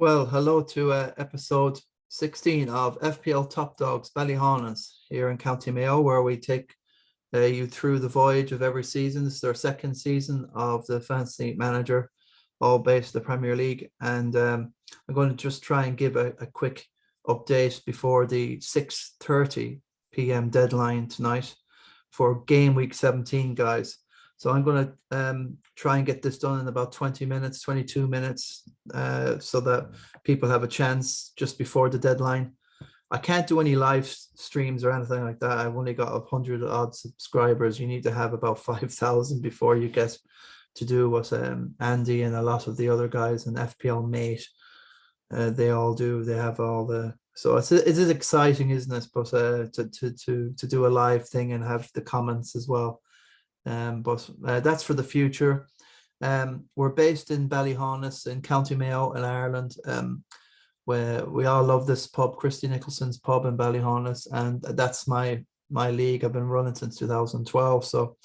Well, hello to episode 16 of FPL Top Dogs Ballyhaunis here in County Mayo, where we take you through the voyage of every season. This is our second season of the Fantasy Manager, all based in the Premier League. And I'm going to just try and give a quick update before the 6:30 p.m. deadline tonight for Game Week 17, guys. So I'm going to try and get this done in about 20 minutes, 22 minutes, so that people have a chance just before the deadline. I can't do any live streams or anything like that. I've only got 100 odd subscribers. You need to have about 5,000 before you get to do what Andy and a lot of the other guys and FPL Mate, they all do. They have all the... So it is exciting, isn't it? But to do a live thing and have the comments as well. But that's for the future. We're based in Ballyhaunis in County Mayo in Ireland, where we all love this pub, Christy Nicholson's Pub in Ballyhaunis, and that's my league. I've been running since 2012. So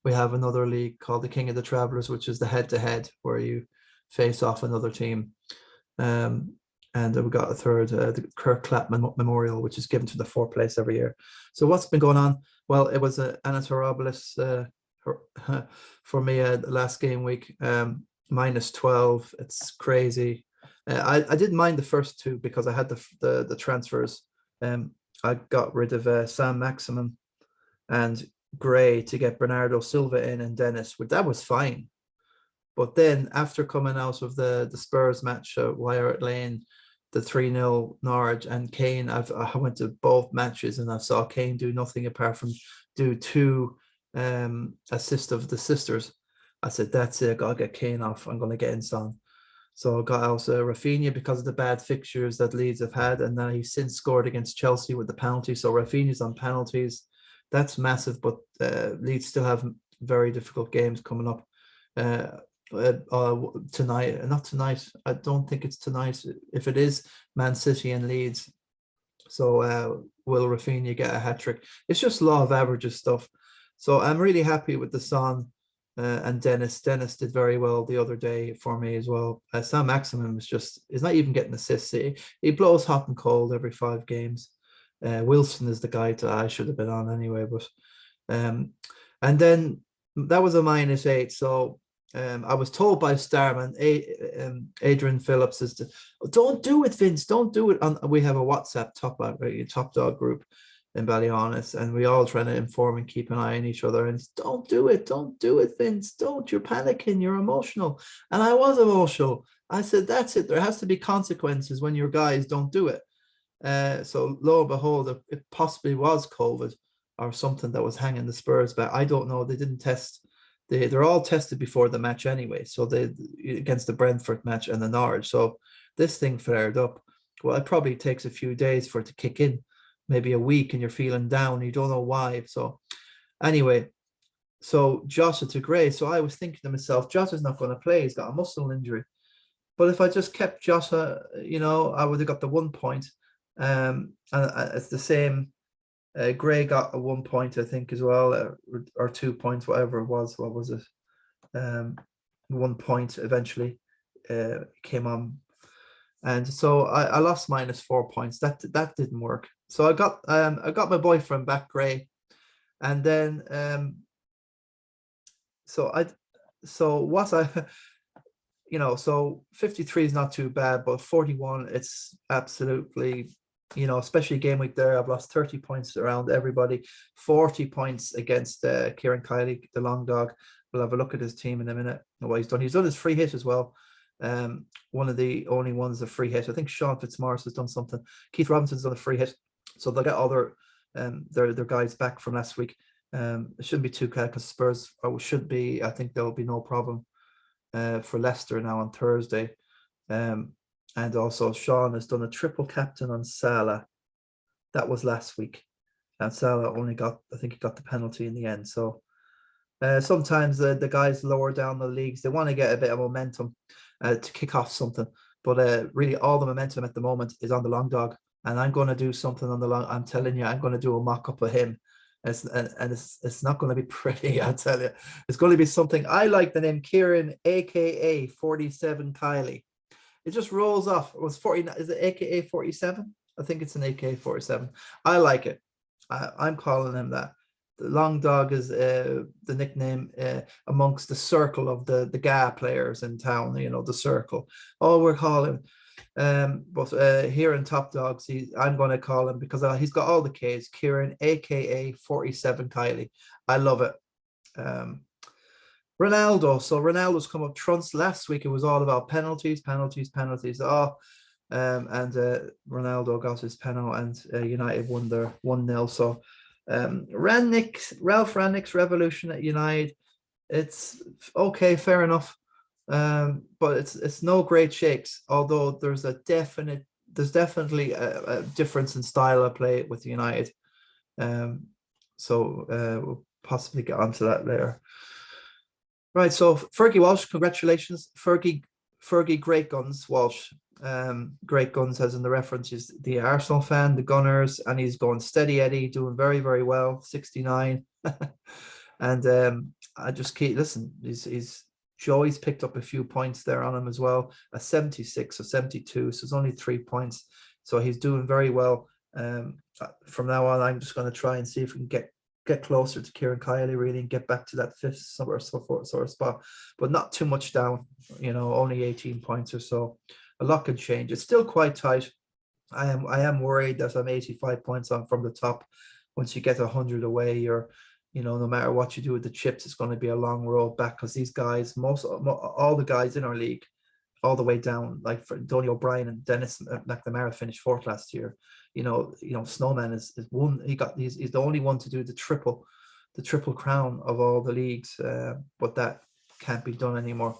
we have another league called the King of the Travellers, which is the head-to-head where you face off another team. And we've got a third, the Kirk Clapp Memorial, which is given to the fourth place every year. So what's been going on? Well, it was an horribilis for me last game week, -12. It's crazy. I didn't mind the first two because I had the transfers. I got rid of Sam Maximum and Gray to get Bernardo Silva in and Dennis. That was fine. But then after coming out of the Spurs match at Wyatt Lane, the 3-0 Norwich and Kane, I went to both matches and I saw Kane do nothing apart from do two assist of the sisters. I said, that's it, I gotta get Kane off. I'm gonna get in Son. So I got also Rafinha because of the bad fixtures that Leeds have had, and now he's since scored against Chelsea with the penalty. So Rafinha's on penalties. That's massive, but Leeds still have very difficult games coming up tonight. Not tonight. I don't think it's tonight. If it is, Man City and Leeds. So will Rafinha get a hat-trick? It's just law of averages stuff. So I'm really happy with the Son and Dennis. Dennis did very well the other day for me as well. Sam Maximum is not even getting assists. He blows hot and cold every 5 games. Wilson is the guy I should have been on anyway. But and then that was a -8. So I was told by Starman, Adrian Phillips, don't do it, Vince. Don't do it. We have a WhatsApp top dog group in Ballyhaunis, and we all trying to inform and keep an eye on each other. And don't do it, Vince. Don't. You're panicking. You're emotional. And I was emotional. I said, that's it. There has to be consequences when your guys don't do it. So lo and behold, it possibly was COVID or something that was hanging the Spurs back. I don't know. They didn't test. They're all tested before the match anyway. So they against the Brentford match and the Norwich. So this thing flared up. Well, it probably takes a few days for it to kick in, maybe a week, and you're feeling down. You don't know why. So anyway, so Jota to Gray. So I was thinking to myself, Jota's not going to play. He's got a muscle injury. But if I just kept Jota, I would have got the 1 point. And it's the same. Gray got a 1 point, I think, as well, or 2 points, whatever it was. What was it? 1 point eventually came on, and so I lost -4 points. That didn't work. So I got my boyfriend back, Gray, and then so 53 is not too bad, but 41, it's absolutely. Especially game week there, I've lost 30 points around everybody, 40 points against Kieran Kiley, the long dog. We'll have a look at his team in a minute and what he's done. He's done his free hit as well. One of the only ones, a free hit. I think Sean Fitzmaurice has done something. Keith Robinson's done a free hit. So they'll get all their guys back from last week. It shouldn't be too bad because Spurs should be, I think there'll be no problem for Leicester now on Thursday. And also Sean has done a triple captain on Salah. That was last week. And Salah only got, I think he got the penalty in the end. So sometimes the guys lower down the leagues, they want to get a bit of momentum to kick off something. But really all the momentum at the moment is on the long dog. And I'm going to do something on the long. I'm telling you, I'm going to do a mock-up of him. It's not going to be pretty, I tell you. It's going to be something. I like the name Kieran, a.k.a. 47 Kiley. It just rolls off. It was 49. Is it AKA 47? I think it's an AKA 47. I like it. I'm calling him that. The long dog is the nickname amongst the circle of the GA players in town, you know, the circle. Oh, we're calling. But here in Top Dogs, I'm going to call him because he's got all the Ks. Kieran, aka 47 Kylie. I love it. Ronaldo. So Ronaldo's come up trumps. Last week it was all about penalties. Oh, and Ronaldo got his penalty, and United won their 1-0. So Ralph Rangnick's revolution at United, it's okay, fair enough. But it's no great shakes, although there's definitely a difference in style of play with United. So we'll possibly get onto that later. Right, so Fergie Walsh, congratulations. Fergie Great Guns Walsh. Great Guns, as in the reference, is the Arsenal fan, the Gunners, and he's going steady Eddie, doing very, very well, 69. And I just keep, listen, he's Joey's picked up a few points there on him as well, a 76 or 72, so it's only 3 points. So he's doing very well. From now on, I'm just going to try and see if we can get closer to Kieran Kiley, really, and get back to that fifth sort of spot, but not too much down, only 18 points or so. A lot can change. It's still quite tight. I am worried that I'm 85 points on from the top. Once you get 100 away, you're, no matter what you do with the chips, it's going to be a long road back, because these guys, all the guys in our league, all the way down, like for Donny O'Brien and Dennis McNamara finished 4th last year. Snowman is one. He's the only one to do the triple crown of all the leagues, but that can't be done anymore,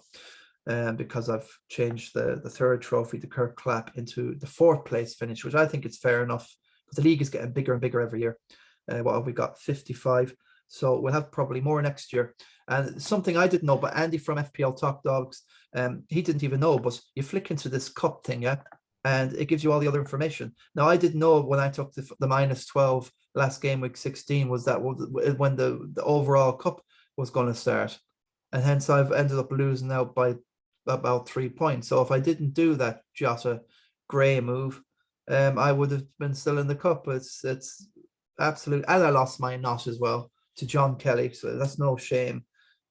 because I've changed the 3rd trophy, the Kirk Clapp, into the 4th place finish, which I think it's fair enough, because the league is getting bigger and bigger every year. What have we got? 55. So we'll have probably more next year. And something I didn't know, but Andy from FPL Top Dogs, he didn't even know, but you flick into this cup thing, yeah, and it gives you all the other information. Now, I didn't know when I took the -12 last game, week 16, was that when the overall cup was going to start. And hence I've ended up losing out by about 3 points. So if I didn't do that Jota Gray move, I would have been still in the cup. It's absolute, and I lost my knot as well to John Kelly, so that's no shame,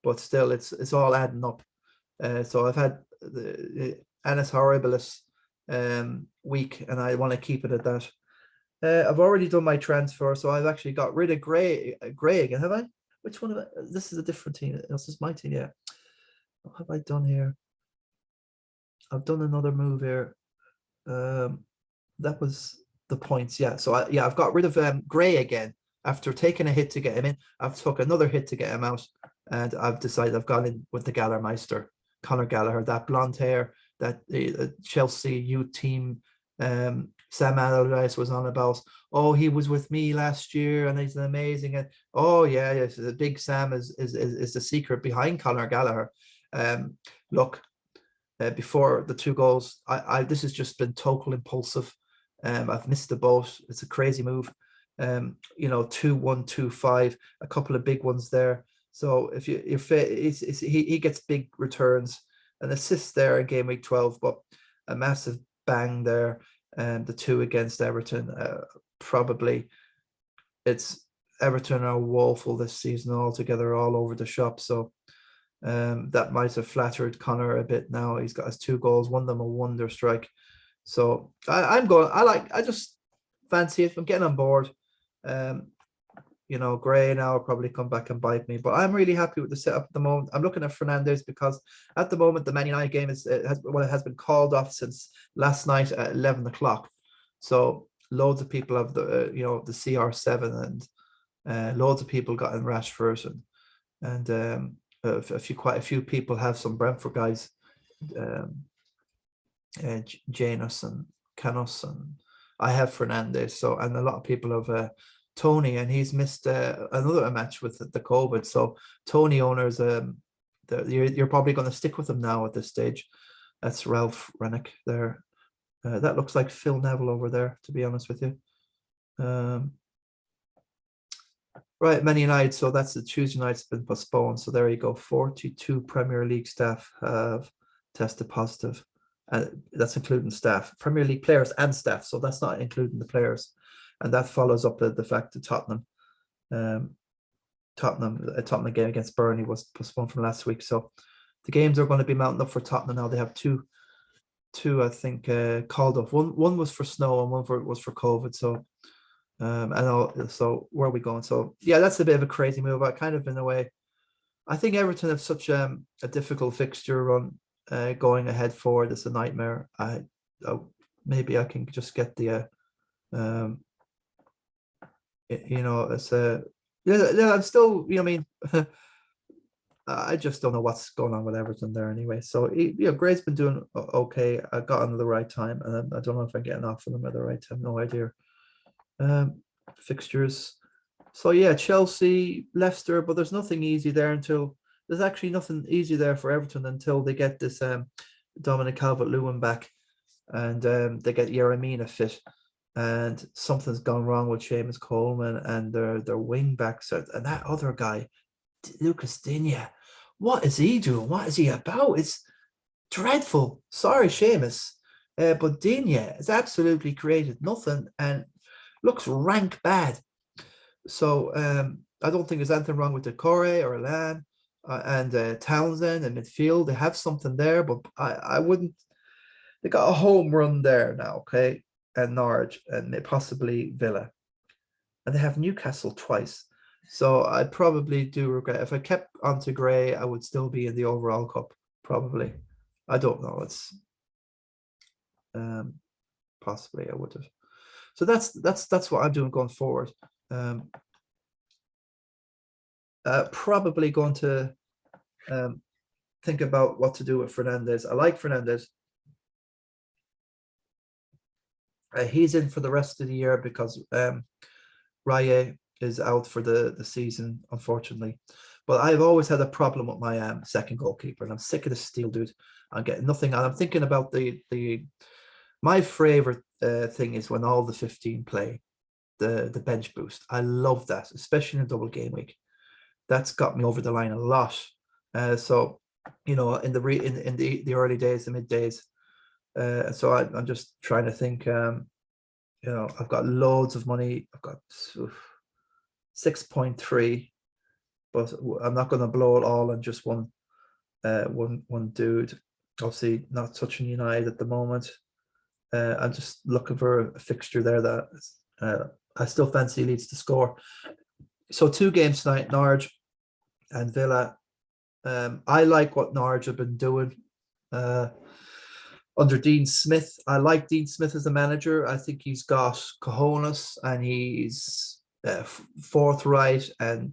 but still it's all adding up. So I've had the Annus Horribilis week, and I want to keep it at that. I've already done my transfer, so I've actually got rid of Gray again, have I? Which one of it? This is a different team. This is my team, yeah. What have I done here? I've done another move here. That was the points, yeah. So I've got rid of Gray again. After taking a hit to get him in, I've took another hit to get him out, and I've decided I've gone in with the Gallermeister, Conor Gallagher, that blonde hair that Chelsea youth team Sam Allardyce was on about. Oh, he was with me last year and he's amazing. And oh yeah, the big Sam is the secret behind Conor Gallagher. Look, before the 2 goals, this has just been total impulsive. I've missed the boat. It's a crazy move. 2-1, 2-5, a couple of big ones there. So if you're fit, he gets big returns, an assist there in game week 12, but a massive bang there. And the 2 against Everton, probably it's Everton are woeful this season altogether, all over the shop. So that might have flattered Connor a bit. Now he's got his 2 goals, one of them a wonder strike. So I just fancy it. I'm getting on board. Gray now will probably come back and bite me, but I'm really happy with the setup at the moment. I'm looking at Fernandes because at the moment the Man United game has been called off since last night at 11 o'clock. So loads of people have the the CR7, and loads of people got in Rashford, and quite a few people have some Brentford guys, Janus and Canos, and I have Fernandes. So, and a lot of people have Tony, and he's missed another match with the COVID. So Tony owners, you're probably going to stick with him now at this stage. That's Ralph Rangnick there. That looks like Phil Neville over there, to be honest with you. Right, Man United. So that's the Tuesday night's been postponed. So there you go. 42 Premier League staff have tested positive and that's including staff, Premier League players and staff. So that's not including the players, and that follows up the fact that Tottenham game against Burnley was postponed from last week. So the games are going to be mounting up for Tottenham now. They have two I think called off. One was for snow and one was for COVID. So so where are we going? So yeah, that's a bit of a crazy move. I kind of, in a way, I think Everton have such a difficult fixture run going ahead forward. It's a nightmare. Maybe I can just get the it's a I'm still, I mean, I just don't know what's going on with Everton there anyway. So Gray's been doing okay. I got on at the right time, and I don't know if I'm getting off of them at the right time. No idea. Fixtures. So yeah, Chelsea, Leicester, but there's nothing easy there until there's actually nothing easy there for Everton until they get this Dominic Calvert-Lewin back, and they get Yeremina fit, and something's gone wrong with Seamus Coleman and their wing backs, and that other guy, Lucas Digne. What is he doing? What is he about? It's dreadful. Sorry, Seamus, but Digne has absolutely created nothing and looks rank bad. So I don't think there's anything wrong with Decore or Elan and Townsend in midfield. They have something there, but I wouldn't. They got a home run there now, okay, and Norwich and possibly Villa, and they have Newcastle twice. So I probably do regret. If I kept on to Gray, I would still be in the overall cup, probably. I don't know. It's possibly I would have. So that's what I'm doing going forward. Probably going to think about what to do with Fernandez. I like Fernandez. He's in for the rest of the year because Raya is out for the season, unfortunately. But I've always had a problem with my second goalkeeper, and I'm sick of this steel dude. I'm getting nothing. And I'm thinking about my favorite thing is when all the 15 play the bench boost. I love that, especially in a double game week. That's got me over the line a lot. So in the early days, the mid days. So I'm just trying to think. I've got loads of money. I've got 6.3, but I'm not going to blow it all on just one dude. Obviously, not touching United at the moment. I'm just looking for a fixture there that I still fancy Leeds to score. So 2 games tonight, Norwich and Villa. I like what Norwich have been doing under Dean Smith. I like Dean Smith as a manager. I think he's got cojones, and he's forthright and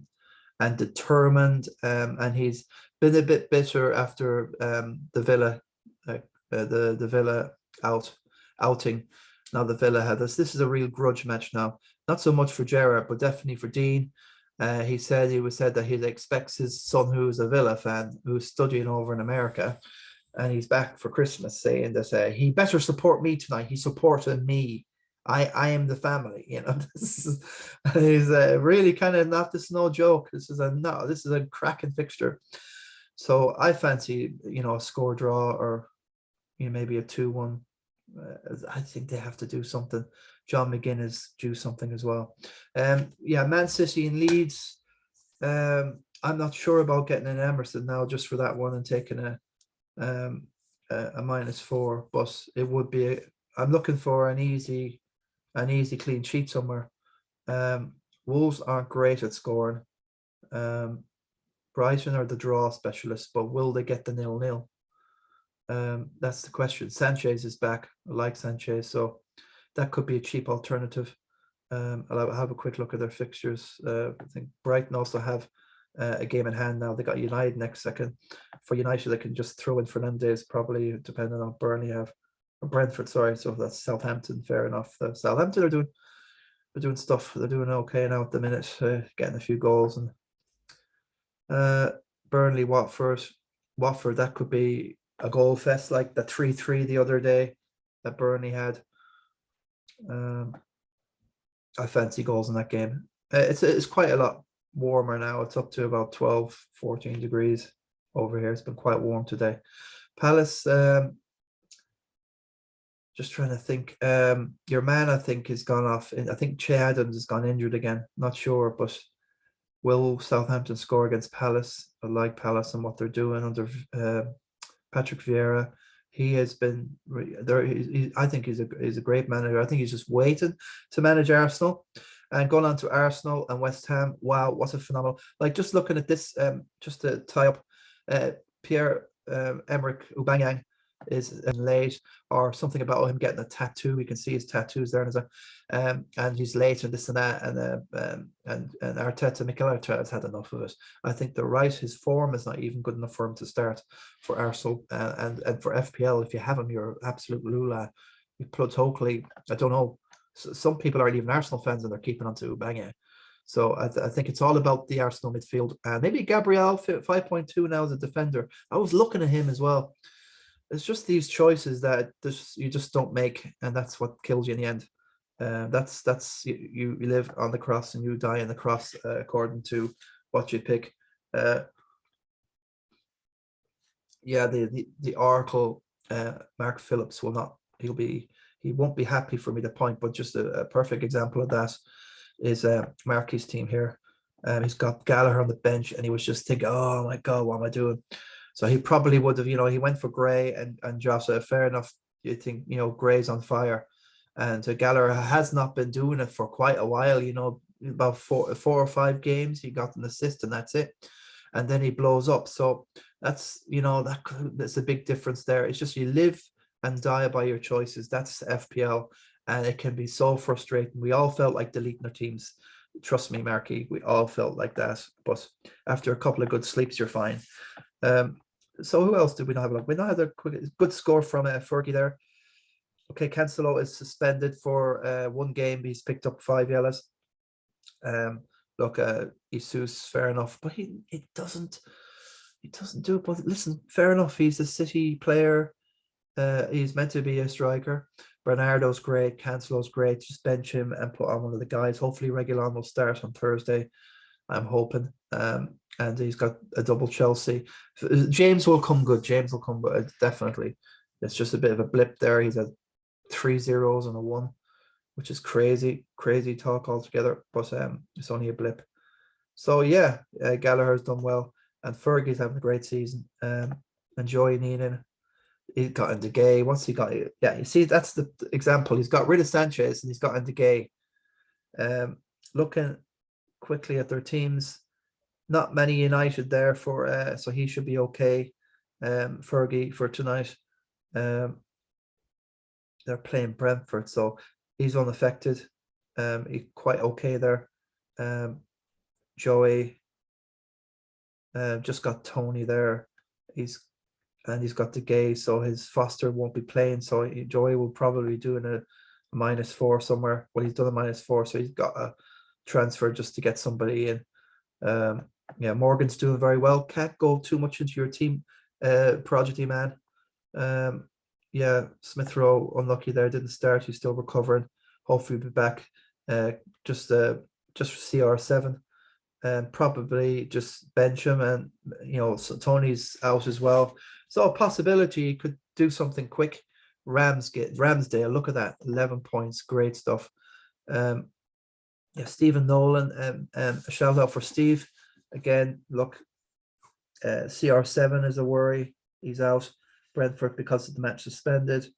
determined, and he's been a bit bitter after the Villa Villa outing. Now the Villa had this is a real grudge match now, not so much for Gerrard but definitely for Dean. He said that he expects his son, who's a Villa fan, who's studying over in America, and he's back for Christmas, saying that he better support me tonight. He's supporting me. I am the family, He's really kind of not. This is no joke. This is a cracking fixture. So I fancy a score draw, or maybe a 2-1. I think they have to do something. John McGinn is due something as well. Man City and Leeds. I'm not sure about getting an Emerson now just for that one and taking a -4, but it would be. I'm looking for an easy clean sheet somewhere. Wolves aren't great at scoring. Brighton are the draw specialists, but will they get the 0-0? That's the question. Sanchez is back. I like Sanchez, so that could be a cheap alternative. I'll have a quick look at their fixtures. I think Brighton also have a game in hand now. They got United next second. For United, they can just throw in Fernandez, probably, depending on Burnley have. Brentford, sorry. So that's Southampton. Fair enough. Southampton are doing stuff. They're doing okay now at the minute, getting a few goals. And Burnley, Watford. That could be a goal fest like the 3-3 the other day that Burnley had. I fancy goals in that game. It's quite a lot warmer now. It's up to about 12-14 degrees over here. It's been quite warm today. Palace, Just trying to think. Your man, I think, has gone off. I think Che Adams has gone injured again. Not sure, but will Southampton score against Palace? I like Palace and what they're doing under Patrick Vieira. He has been there. I think he's a great manager. I think he's just waiting to manage Arsenal. And going on to Arsenal and West Ham, wow, what a phenomenal! Like just looking at this, just to tie up, Pierre Emerick Aubameyang is late, or something about him getting a tattoo. We can see his tattoos there, and he's late and this and that, and Arteta, Mikel Arteta has had enough of it. I think they're right. His form is not even good enough for him to start for Arsenal, and for FPL. If you have him, you're absolute lula. You totally, I don't know. Some people aren't even Arsenal fans and they're keeping on to Aubameyang. So I think it's all about the Arsenal midfield. Maybe Gabriel 5.2 now as a defender. I was looking at him as well. It's just these choices that you just don't make, and that's what kills you in the end. That's you live on the cross and you die on the cross according to what you pick. Yeah, the Oracle Mark Phillips will not. He won't be happy for me to point, but just a perfect example of that is Marky's team here. He's got Gallagher on the bench, and he was just thinking, "Oh my God, what am I doing?" So he probably would have, he went for Gray and Jota. Fair enough. You think, Gray's on fire, and Gallagher has not been doing it for quite a while. About four or five games he got an assist, and that's it. And then he blows up. So that's that's a big difference there. It's just you live and die by your choices. That's FPL, and it can be so frustrating. We all felt like deleting our teams. Trust me, Marky, we all felt like that. But after a couple of good sleeps, you're fine. So who else did we not have a look? We not had a good score from Fergie there. Okay, Cancelo is suspended for one game. He's picked up 5 yellows. Look, Jesus, fair enough, but he doesn't do it. But listen, fair enough. He's a City player. He's meant to be a striker. Bernardo's great. Cancelo's great. Just bench him and put on one of the guys. Hopefully, Reguilon will start on Thursday. I'm hoping. And he's got a double Chelsea. James will come good. James will come good, definitely. It's just a bit of a blip there. He's had 3 zeros and a 1, which is crazy talk altogether. But it's only a blip. So yeah, Gallagher's done well, and Fergie's having a great season. Enjoy Neenan. He got into Gay. What's he got? Yeah, you see, that's the example. He's got rid of Sanchez and he's got into Gay. Looking quickly at their teams, not many United there for so he should be okay. Fergie for tonight. They're playing Brentford, so he's unaffected. He's quite okay there. Joey just got Tony there. He's got the Gay, so his Foster won't be playing. So Joey will probably be doing a -4 somewhere. Well, he's done a -4, so he's got a transfer just to get somebody in. Yeah, Morgan's doing very well. Can't go too much into your team, prodigy man. Yeah, Smith Rowe unlucky there, didn't start. He's still recovering. Hopefully, he'll be back. Just CR7, and probably just bench him. And so Tony's out as well. So a possibility he could do something quick. Ramsdale, look at that, 11 points, great stuff. Yeah, Stephen Nolan, a shout out for Steve. Again, look, CR7 is a worry. He's out. Brentford because of the match suspended.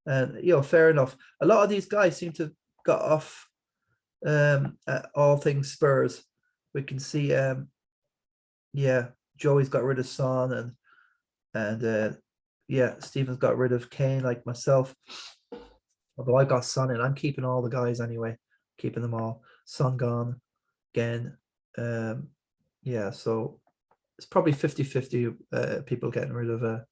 And, fair enough. A lot of these guys seem to have got off all things Spurs. We can see, yeah, Joey's got rid of Son and yeah, Stephen's got rid of Kane like myself. Although I got Son in, I'm keeping all the guys anyway. Keeping them all. Son gone again. Yeah, so it's probably 50-50 people getting rid of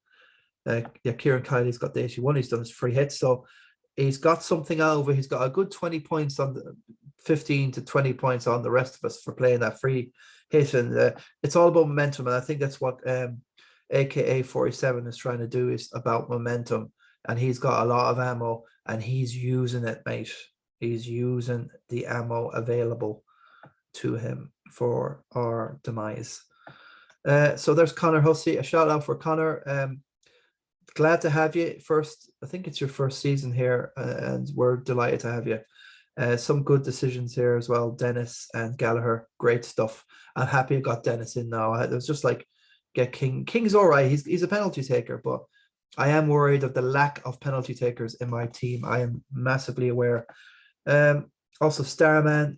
yeah, Kieran Kiley's got the 81. He's done his free hit, so he's got something over. He's got a good 20 points on the 15 to 20 points on the rest of us for playing that free hit, and it's all about momentum. And I think that's what AKA 47 is trying to do, is about momentum. And he's got a lot of ammo, and he's using it, mate. He's using the ammo available to him for our demise. So there's Connor Hussey. A shout out for Connor. glad to have you. First, I think it's your first season here, and we're delighted to have you. Some good decisions here as well. Dennis and Gallagher, great stuff. I'm happy I got Dennis in now. It was just like get King. King's all right. He's a penalty taker, but I am worried of the lack of penalty takers in my team. I am massively aware. Also, Starman,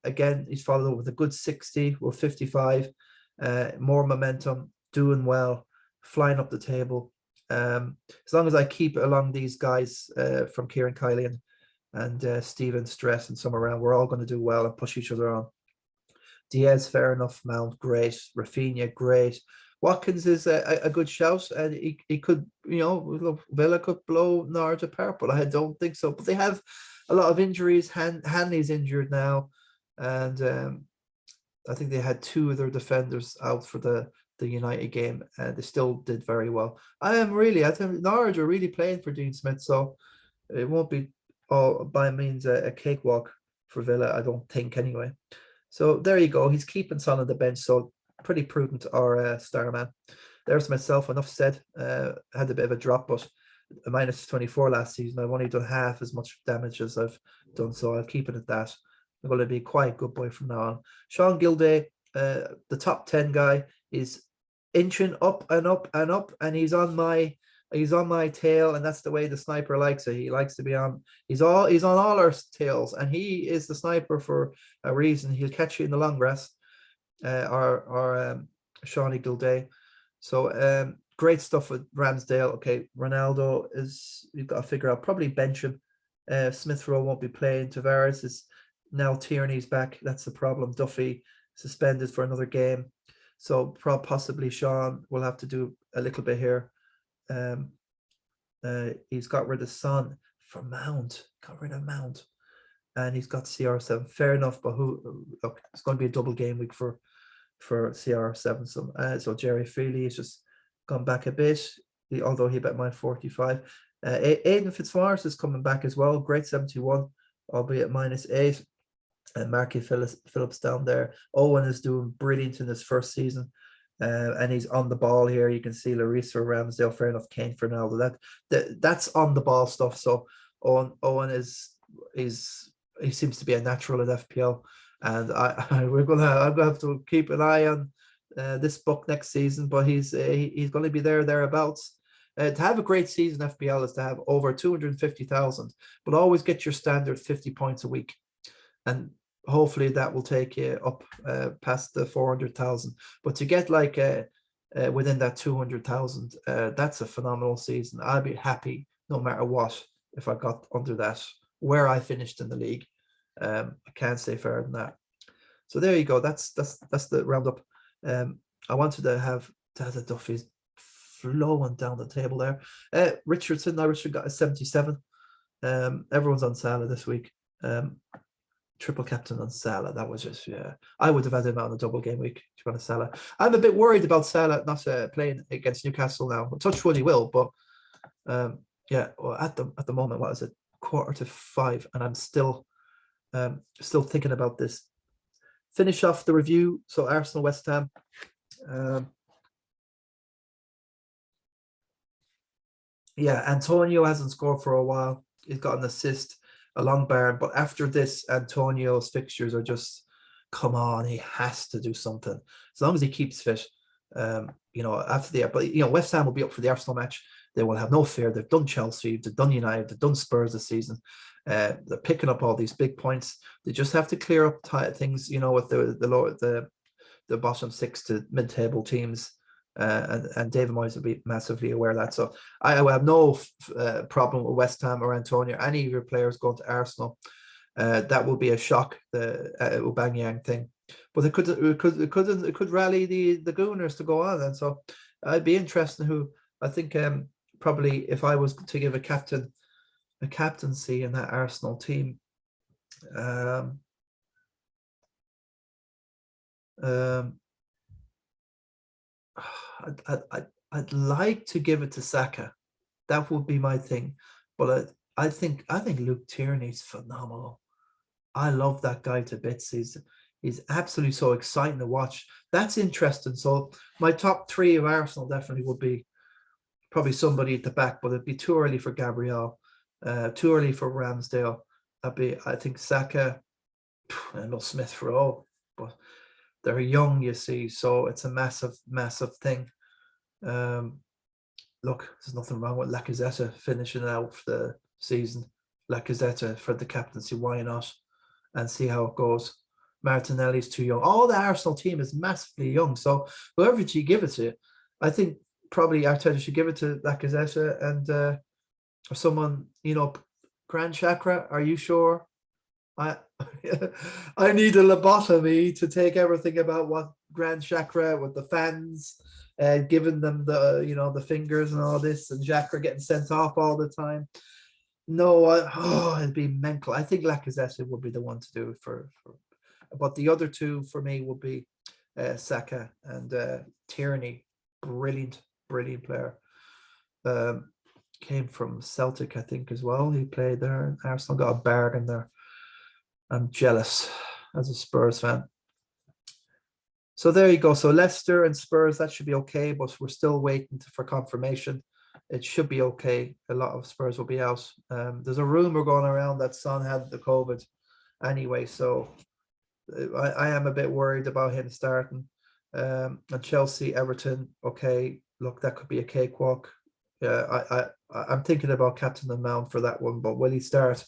again, he's followed up with a good 60 or 55. More momentum, doing well, flying up the table. As long as I keep it along these guys from Kieran Kiley and Stephen Stress and some around, we're all going to do well and push each other on. Diaz, fair enough. Mount, great. Rafinha, great. Watkins is a good shout, and he could, Villa could blow Norwich apart, but I don't think so. But they have a lot of injuries. Hanley's injured now, and I think they had two of their defenders out for the United game, and they still did very well. I think Norwich are really playing for Dean Smith, so it won't be all by means a cakewalk for Villa, I don't think, anyway. So there you go. He's keeping Son on the bench, so pretty prudent, our Starman. There's myself. Enough said. Had a bit of a drop, but a minus 24 last season. I've only done half as much damage as I've done, so I'll keep it at that. I'm going to be quite a good boy from now on. Sean Gilday, the top 10 guy, is inching up and up and up, and he's on my tail, and that's the way the sniper likes it. He likes to be on. He's on all our tails, and he is the sniper for a reason. He'll catch you in the long grass. Our Shawnee Gilday. So great stuff with Ramsdale. Okay, Ronaldo you've got to figure out, probably bench him. Smith Rowe won't be playing. Tavares is now, Tierney's back. That's the problem. Duffy suspended for another game. So possibly Sean will have to do a little bit here. He's got rid of Son for Mount. Got rid of Mount. And he's got CR7. Fair enough, but look, it's going to be a double game week for CR7. So Jerry Feely has just gone back a bit, although he bet my 45. Aidan Fitzmaurice is coming back as well. Great 71, albeit -8. And Marky Phillips down there. Owen is doing brilliant in his first season. And he's on the ball here. You can see Larissa, Ramsdale, fair enough, Kane, Fernaldo. That's on the ball stuff. So Owen he seems to be a natural at FPL, and I'm gonna have to keep an eye on this book next season. But he's going to be thereabouts. To have a great season FPL is to have over 250,000, but always get your standard 50 points a week, and hopefully that will take you up past the 400,000. But to get like within that 200,000, that's a phenomenal season. I'd be happy no matter what if I got under that. Where I finished in the league, I can't say fairer than that. So there you go. That's the roundup. I wanted to have the Duffy's flowing down the table there. Richardson got a 77. Everyone's on Salah this week. Triple captain on Salah. That was just, yeah. I would have had him out on a double game week. Salah. I'm a bit worried about Salah not playing against Newcastle now. Touch wood, he will, but yeah. Well, at the moment, what is it? 4:45, and I'm still thinking about this. Finish off the review. So Arsenal, West Ham. Yeah, Antonio hasn't scored for a while. He's got an assist, a long barn, but after this, Antonio's fixtures are just, come on, he has to do something as long as he keeps fit. After but West Ham will be up for the Arsenal match. They will have no fear. They've done Chelsea, they've done United, they've done Spurs this season. They're picking up all these big points. They just have to clear up things, with the bottom 6 to mid-table teams. And David Moyes will be massively aware of that. So I have no problem with West Ham or Antonio, any of your players going to Arsenal. That will be a shock, the Aubameyang thing. But it could rally the Gooners to go on, and so I'd be interested in who. I think probably if I was to give a captaincy in that Arsenal team, I'd like to give it to Saka. That would be my thing. But I think Luke Tierney's phenomenal. I love that guy to bits. He's absolutely so exciting to watch. That's interesting. So my top 3 of Arsenal definitely would be probably somebody at the back, but it'd be too early for Gabriel, too early for Ramsdale. I think Saka, and no Smith Rowe, but they're young, you see, so it's a massive thing. Look, there's nothing wrong with Lacazette finishing out the season. Lacazette for the captaincy, why not? And see how it goes. Martinelli's too young. All the Arsenal team is massively young, so whoever you give it to, I think probably Arteta should give it to Lacazette and or someone, Grand Chakra. Are you sure? I I need a lobotomy to take everything about what Grand Chakra with the fans, giving them the the fingers and all this, and Chakra getting sent off all the time. No, it'd be mental. I think Lacazette would be the one to do it for but the other two for me would be Saka and Tierney. Brilliant player. Came from Celtic, I think, as well. He played there. Arsenal got a bargain there. I'm jealous as a Spurs fan. So there you go. So Leicester and Spurs, that should be okay, but we're still waiting for confirmation. It should be okay. A lot of Spurs will be out. There's a rumor going around that Son had the COVID anyway, so I am a bit worried about him starting. And Chelsea, Everton, okay, look, that could be a cakewalk. I'm thinking about captain the Mount for that one, but will he start?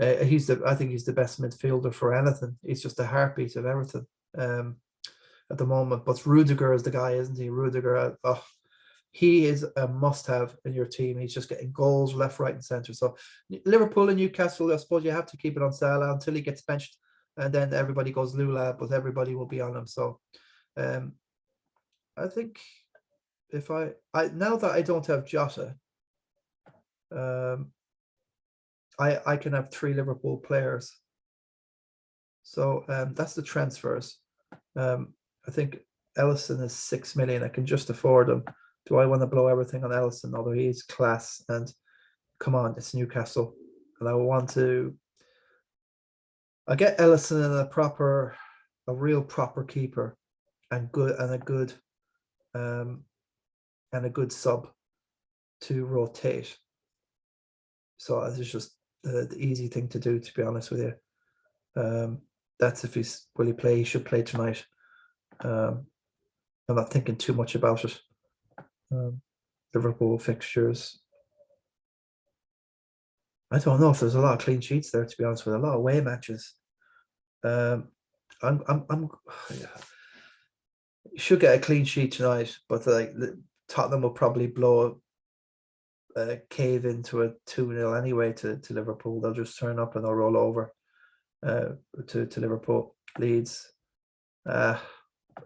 I think he's the best midfielder for anything. He's just a heartbeat of everything at the moment. But Rudiger is the guy, isn't he? Rudiger, he is a must-have in your team. He's just getting goals left, right, and centre. So Liverpool and Newcastle, I suppose you have to keep it on Salah until he gets benched, and then everybody goes Lula, but everybody will be on him. So I think if I now that I don't have Jota, I can have 3 Liverpool players. So that's the transfers. I think Ellison is 6 million. I can just afford him. Do I want to blow everything on Ellison? Although he's class, and come on, it's Newcastle, and I want to. I get Ellison in a real proper keeper, and a good sub to rotate. So it's just the easy thing to do, to be honest with you. That's if will he play? He should play tonight. I'm not thinking too much about it. Liverpool fixtures. I don't know if there's a lot of clean sheets there, to be honest with you. A lot of away matches. I'm should get a clean sheet tonight, but like Tottenham will probably blow a cave into a 2-0 anyway to Liverpool. They'll just turn up and they'll roll over to Liverpool. Leeds.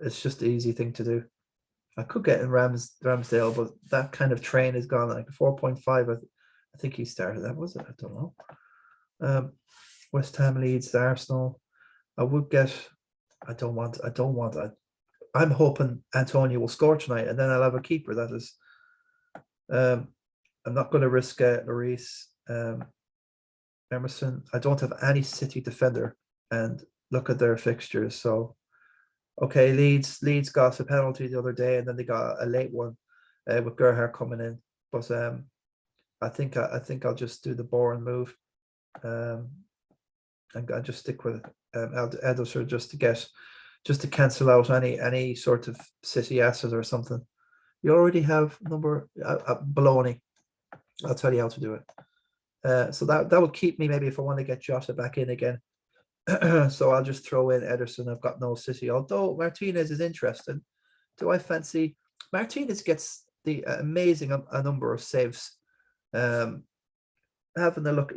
It's just the easy thing to do. I could get in Ramsdale, but that kind of train is gone. Like 4.5, I think he started that, was it? I don't know. West Ham, Leeds, Arsenal. I would get. I don't want. I'm hoping Antonio will score tonight, and then I'll have a keeper. That is. I'm not going to risk Lloris, Emerson. I don't have any City defender, and look at their fixtures. So, okay, Leeds got a penalty the other day, and then they got a late one with Gerhardt coming in. But I think I'll just do the boring move, and I'll just stick with Ederson just to cancel out any sort of City asset or something. You already have number baloney. I'll tell you how to do it. So that will keep me maybe if I want to get Jota back in again. So I'll just throw in Ederson. I've got no City, although Martinez is interesting. Do I fancy Martinez? Gets the amazing a number of saves. Having a look.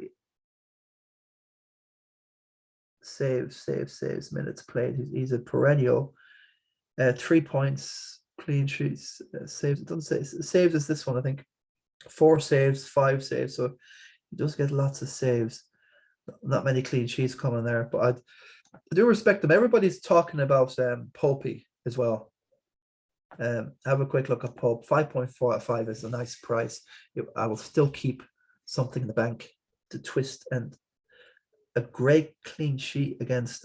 Saves, minutes played. He's a perennial. 3 points, clean sheets, saves. It doesn't say saves is this one, I think. 4 saves, 5 saves. So he does get lots of saves. Not many clean sheets coming there, but I do respect them. Everybody's talking about Popey as well. Have a quick look at Pope. 5.45 is a nice price. I will still keep something in the bank to twist, and a great clean sheet against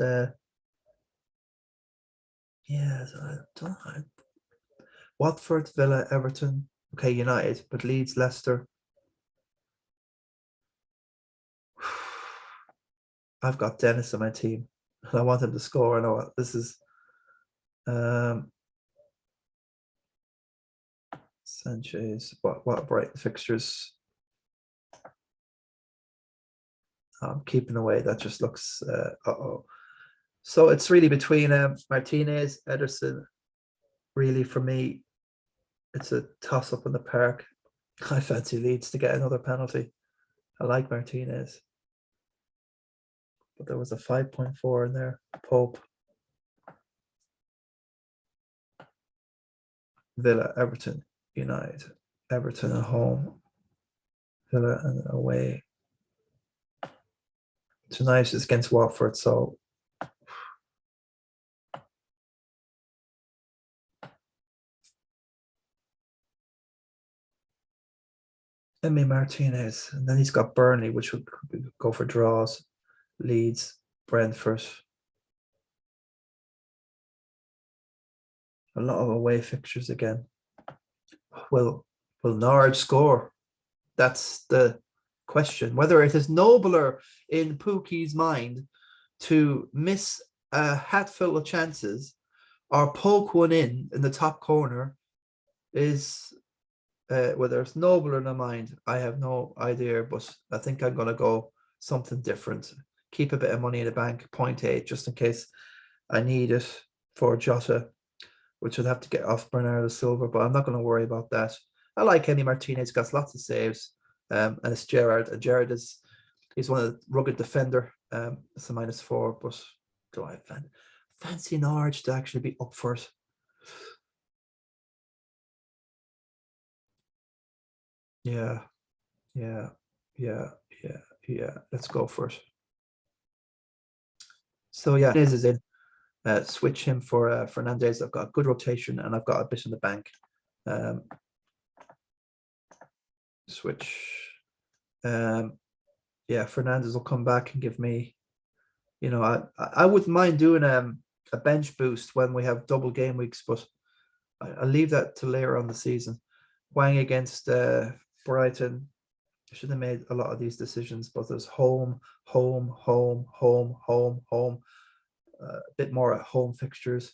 Watford, Villa, Everton. Okay, United, but Leeds, Leicester. I've got Dennis on my team. I want him to score. I know what this is. Sanchez. What Brighton fixtures? I'm keeping away. That just looks. Uh-oh. So it's really between Martinez, Ederson. Really, for me, it's a toss-up in the park. I fancy Leeds to get another penalty. I like Martinez. But there was a 5.4 in there. Pope. Villa, Everton, United. Everton at home. Villa and away. Tonight is against Watford, so Emi Martinez, and then he's got Burnley, which would go for draws. Leeds, Brentford. A lot of away fixtures again. Will Norwich score? That's the question. Whether it is nobler in Pookie's mind to miss a hatful of chances or poke one in the top corner is whether it's nobler in the mind. I have no idea, but I think I'm going to go something different. Keep a bit of money in the bank, 0.8, just in case I need it for Jota, which would have to get off Bernardo Silva, but I'm not going to worry about that. I like Emi Martinez, got lots of saves, and it's Gerrard. And Gerrard he's one of the rugged defender. It's a -4, but do I fancy Norwich to actually be up for it? Yeah. Let's go for it. So yeah, Nez is in. Switch him for Fernandez. I've got a good rotation and I've got a bit in the bank. Switch. Yeah, Fernandez will come back and give me, I wouldn't mind doing a bench boost when we have double game weeks, but I'll leave that to later on the season. Wang against Brighton. I should have made a lot of these decisions, but there's home. A bit more at home fixtures.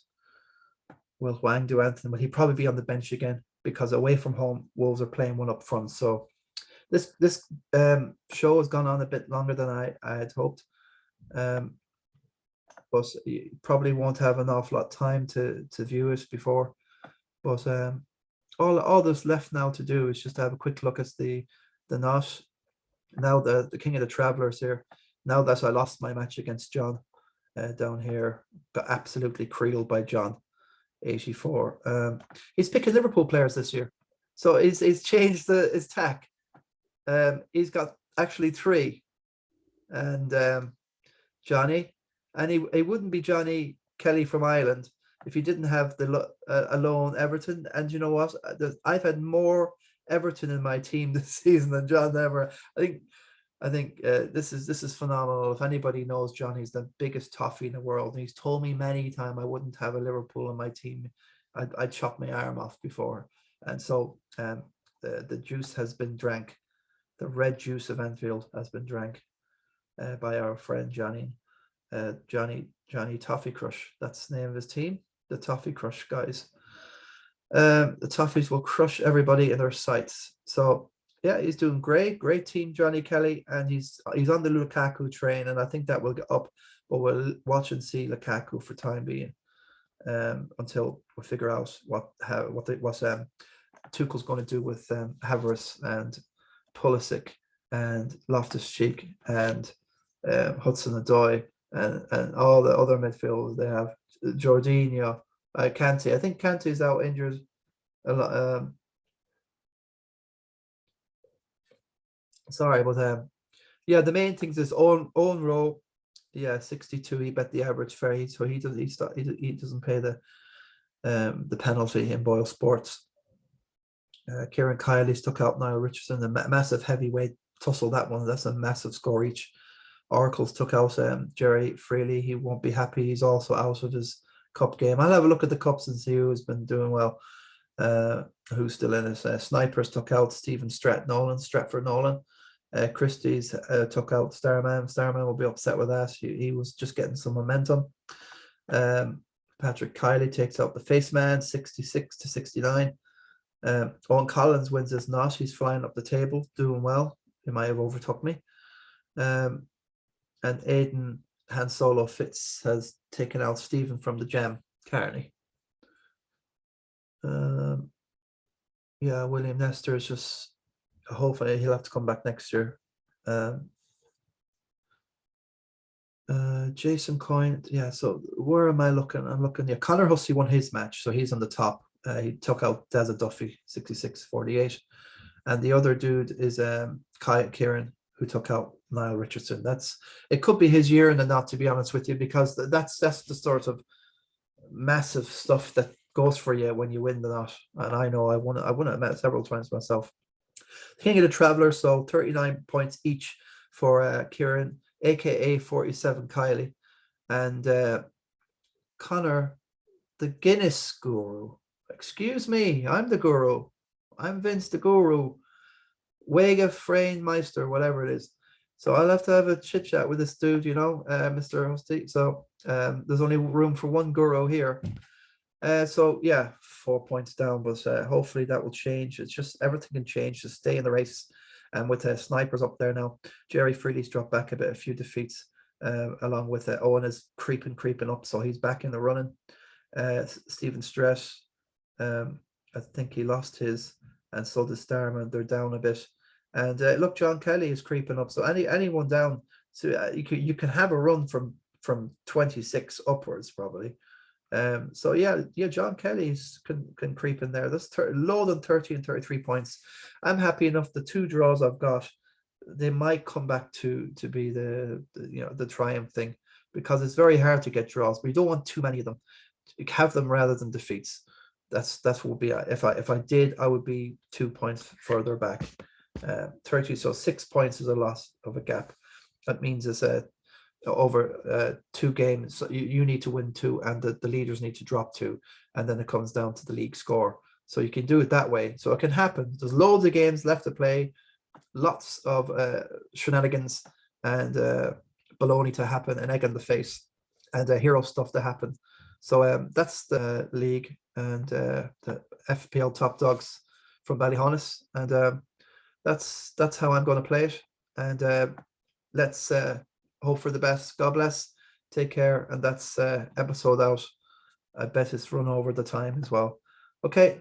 Will Wang do anything? Will he probably be on the bench again? Because away from home, Wolves are playing one up front. So this show has gone on a bit longer than I had hoped. But you probably won't have an awful lot of time to view it before. But all that's left now to do is just to have a quick look at the knot. Now the king of the travellers here. Now that I lost my match against John down here, got absolutely creeled by John, 84. He's picking Liverpool players this year, so he's changed his tack. He's got actually 3, and Johnny, and he wouldn't be Johnny Kelly from Ireland if he didn't have the alone Everton. And you know what? I've had more Everton in my team this season than John ever. I think this is phenomenal. If anybody knows John, he's the biggest toffee in the world, and he's told me many times I wouldn't have a Liverpool in my team. I'd chop my arm off before. And so the juice has been drank. The red juice of Anfield has been drank by our friend Johnny. Johnny Toffee Crush. That's the name of his team. The Toffee Crush guys. The Toffees will crush everybody in their sights. So yeah, he's doing great team, Johnny Kelly, and he's on the Lukaku train, and I think that will get up, but we'll watch and see Lukaku for time being, until we figure out what Tuchel's going to do with Havertz and Pulisic and Loftus-Cheek and Hudson-Odoi and all the other midfielders they have. Jorginho, Kante. I think Kante is out injured a lot. Sorry, but yeah, the main things is own row. Yeah, 62. He bet the average fair, so he doesn't pay the penalty in Boyle Sports. Kieran Kiley stuck out Niall Richardson, a massive heavyweight tussle. That one, that's a massive score each. Oracles took out Jerry Freely. He won't be happy. He's also out of his cup game. I'll have a look at the cups and see who's been doing well. who's still in it. Snipers took out Stratford Nolan. Christie's took out Starman. Starman will be upset with that. He was just getting some momentum. Patrick Kiley takes out the Face Man, 66 to 69. Owen Collins wins his knot. He's flying up the table, doing well. He might have overtook me. And Aidan Han Solo Fitz has taken out Stephen from the Gem, Carney. Yeah, William Nestor is just, hopefully he'll have to come back next year. Jason Coyne, yeah, so where am I looking? I'm looking, yeah, Connor Hussey won his match, so he's on the top. He took out Dazza Duffy, 66-48. And the other dude is Kieran, who took out Niall Richardson. It could be his year in the knot, to be honest with you, because that's the sort of massive stuff that goes for you when you win the knot. And I know I won it several times myself. King of the Traveller, so 39 points each for Kieran, aka 47 Kylie, and Connor, the Guinness guru. Excuse me, I'm the guru. I'm Vince the guru. Wega Frain Meister, whatever it is. So I'll have to have a chit chat with this dude, Mr. Hosty. So there's only room for one guru here. So yeah, 4 points down, but hopefully that will change. It's just everything can change. Just stay in the race. And with Snipers up there now, Jerry Freely's dropped back a few defeats, along with Owen is creeping up, so he's back in the running. Stephen Stress, I think he lost his, and so does Starman. They're down a bit, and look, John Kelly is creeping up. So anyone down, so you can have a run from 26 upwards probably. So yeah, John Kelly's can creep in there. That's low than 30 and 33 points. I'm happy enough. The 2 draws I've got, they might come back to be the triumph thing, because it's very hard to get draws, but you don't want too many of them. You have them rather than defeats. That's what would be, if I did, I would be 2 points further back. 30, so 6 points is a loss of a gap. That means it's over 2 games. So you need to win 2, and the leaders need to drop 2, and then it comes down to the league score. So you can do it that way. So it can happen. There's loads of games left to play, lots of shenanigans and baloney to happen, and egg on the face, and hero stuff to happen. So that's the league and the FPL Top Dogs from Ballyhaunis, and that's how I'm going to play it. And let's hope for the best. God bless. Take care. And that's episode out. I bet it's run over the time as well. Okay.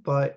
Bye.